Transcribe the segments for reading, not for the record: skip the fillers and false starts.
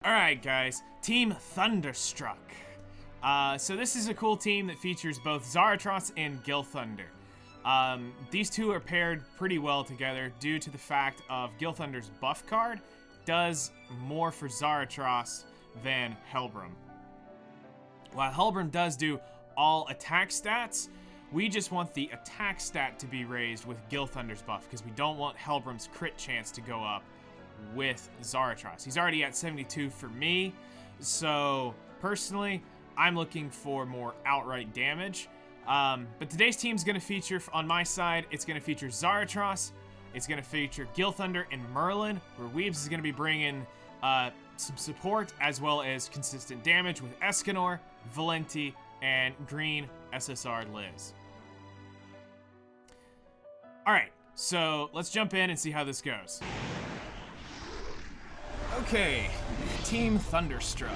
Alright guys, Team Thunderstruck. So this is a cool team that features both Zaratras and Gilthunder. These two are paired pretty well together due to the fact of Gilthunder's buff card does more for Zaratras than Helbram. While Helbram does do all attack stats, we just want the attack stat to be raised with Gilthunder's buff because we don't want Helbram's crit chance to go up with Zaratras. He's already at 72 for me, so personally, I'm looking for more outright damage. But today's team's going to feature, on my side, it's going to feature Zaratras, it's going to feature Gilthunder and Merlin, where Weebs is going to be bringing some support as well as consistent damage with Escanor, Valenti, and green SSR Liz. Alright, so let's jump in and see how this goes. Okay, Team Thunderstruck.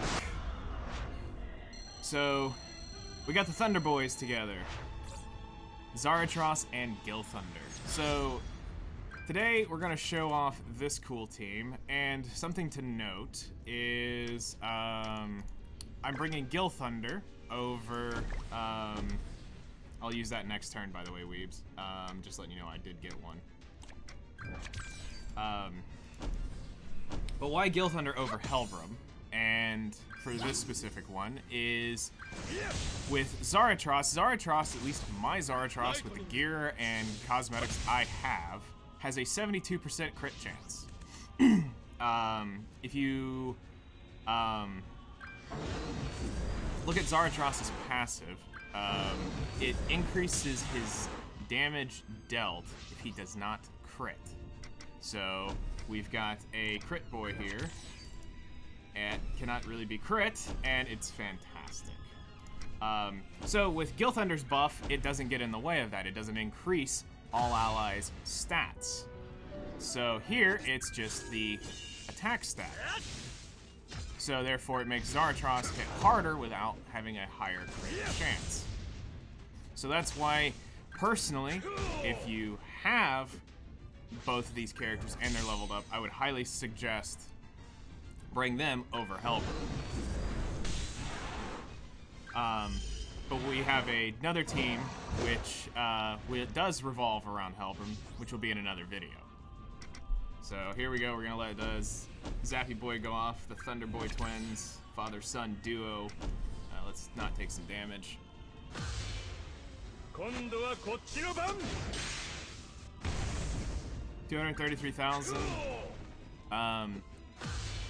So, we got the Thunder Boys together. Zaratras and Gilthunder. So, today we're gonna show off this cool team, and something to note is, I'm bringing Gilthunder over, I'll use that next turn, by the way, Weebs. Just letting you know I did get one. But why Gilthunder over Helbram, and for this specific one, is with Zaratras. Zaratras, at least my Zaratras, with the gear and cosmetics I have, has a 72% crit chance. If you look at Zaratras's passive, it increases his damage dealt if he does not crit. So we've got a crit boy here, and cannot really be crit, and it's fantastic. So with Gilthunder's buff, it doesn't get in the way of that. It doesn't increase all allies' stats. So here, it's just the attack stat. So therefore, it makes Zaratras hit harder without having a higher crit chance. So that's why, personally, if you have both of these characters and they're leveled up, I would highly suggest bring them over Helbram. But we have another team which does revolve around Helbram, which will be in another video. So here we go. We're gonna let the Zappy Boy go off, the Thunder Boy twins, father-son duo. Let's not take some damage. 233,000.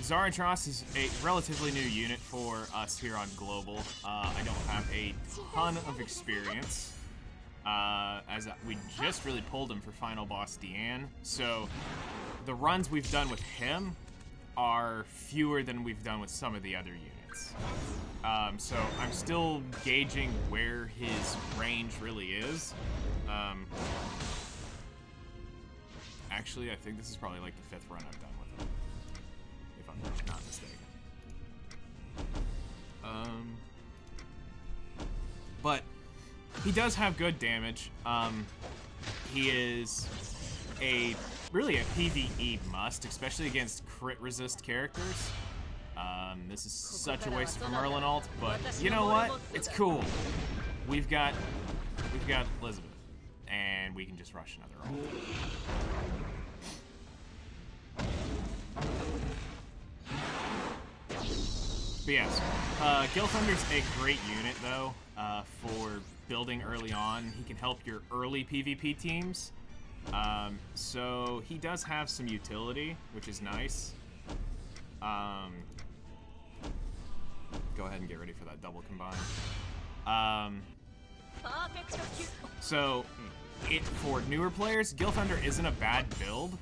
Zaratras is a relatively new unit for us here on Global. I don't have a ton of experience, as we just really pulled him for Final Boss Deanne. So the runs we've done with him are fewer than we've done with some of the other units. So I'm still gauging where his range really is. Actually, I think this is probably like the 5th run I've done with him, if I'm not mistaken. But he does have good damage. He is really a PvE must, especially against crit resist characters. This is such a waste of a Merlin ult, but you know what? It's cool. We've got Elizabeth, and we can just rush another ult. But yes, Gilthunder's a great unit though, for building early on. He can help your early PvP teams. So he does have some utility, which is nice. Go ahead and get ready for that double combine. So for newer players, Gilthunder isn't a bad build.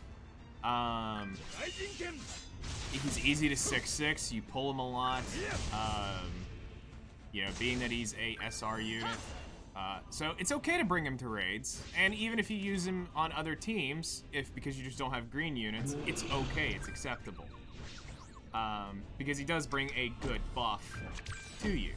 He's easy to 6-6, you pull him a lot, you know, being that he's a SR unit. So it's okay to bring him to raids, and even if you use him on other teams, because you just don't have green units, it's okay, it's acceptable. Because he does bring a good buff to you.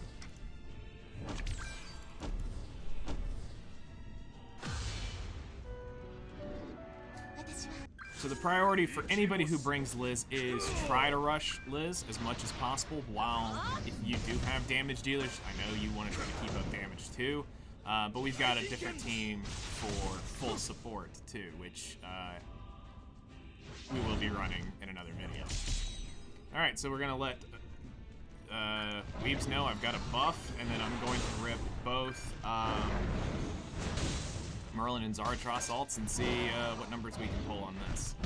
So the priority for anybody who brings Liz is try to rush Liz as much as possible, while if you do have damage dealers, I know you want to try to keep up damage too, but we've got a different team for full support too, which we will be running in another video. Alright, so we're going to let Weebs know I've got a buff, and then I'm going to rip both Merlin and Zaratras ults and see what numbers we can pull on this.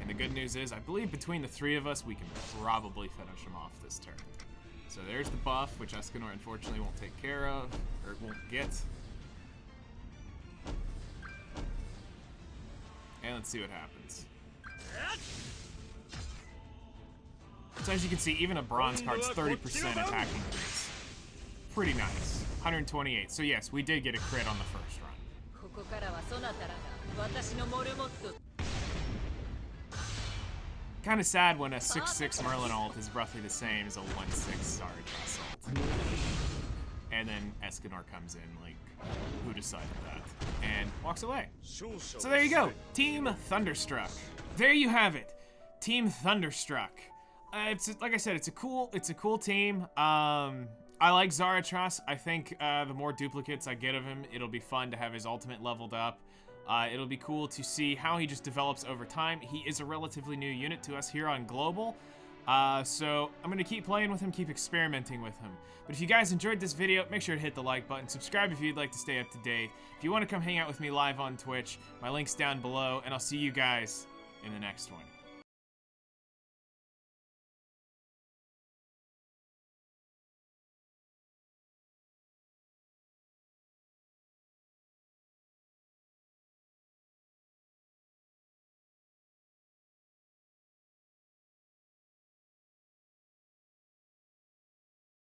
And the good news is, I believe between the three of us, we can probably finish him off this turn. So there's the buff, which Escanor unfortunately won't take care of, or won't get. And let's see what happens. So as you can see, even a bronze card's 30% attack increase. Pretty nice. 128. So yes, we did get a crit on the first run. Kind of sad when a 6/6 Merlin ult is roughly the same as a 1/6 Zaratras ult. And then Escanor comes in, like, who decided that? And walks away. So there you go, Team Thunderstruck. There you have it, Team Thunderstruck. It's like I said, it's a cool team. I like Zaratras. I think the more duplicates I get of him, it'll be fun to have his ultimate leveled up. It'll be cool to see how he just develops over time. He is a relatively new unit to us here on Global. So I'm gonna keep playing with him, keep experimenting with him. But if you guys enjoyed this video, make sure to hit the like button, subscribe if you'd like to stay up to date. If you want to come hang out with me live on Twitch, my link's down below, and I'll see you guys in the next one.